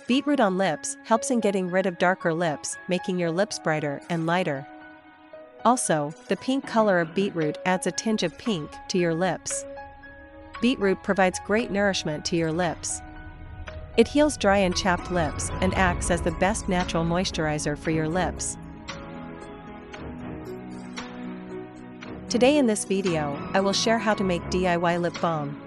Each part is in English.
Beetroot on lips helps in getting rid of darker lips, making your lips brighter and lighter. Also, the pink color of beetroot adds a tinge of pink to your lips. Beetroot provides great nourishment to your lips. It heals dry and chapped lips and acts as the best natural moisturizer for your lips. Today in this video, I will share how to make DIY lip balm.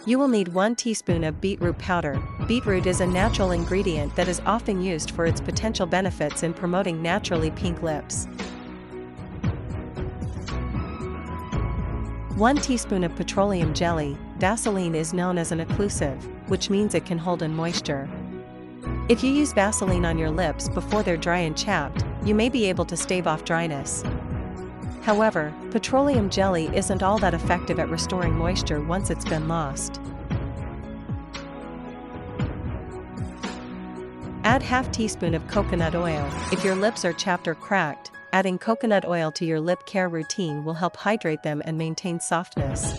You will need 1 teaspoon of beetroot powder. Beetroot is a natural ingredient that is often used for its potential benefits in promoting naturally pink lips. 1 teaspoon of petroleum jelly. Vaseline is known as an occlusive, which means it can hold in moisture. If you use Vaseline on your lips before they're dry and chapped, you may be able to stave off dryness. However, petroleum jelly isn't all that effective at restoring moisture once it's been lost. Add ½ teaspoon of coconut oil. If your lips are chapped or cracked, adding coconut oil to your lip care routine will help hydrate them and maintain softness.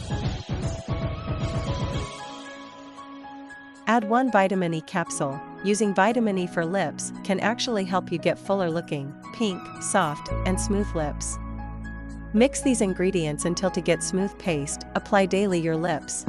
Add 1 vitamin E capsule. Using vitamin E for lips can actually help you get fuller looking, pink, soft, and smooth lips. Mix these ingredients until to get smooth paste. Apply daily your lips.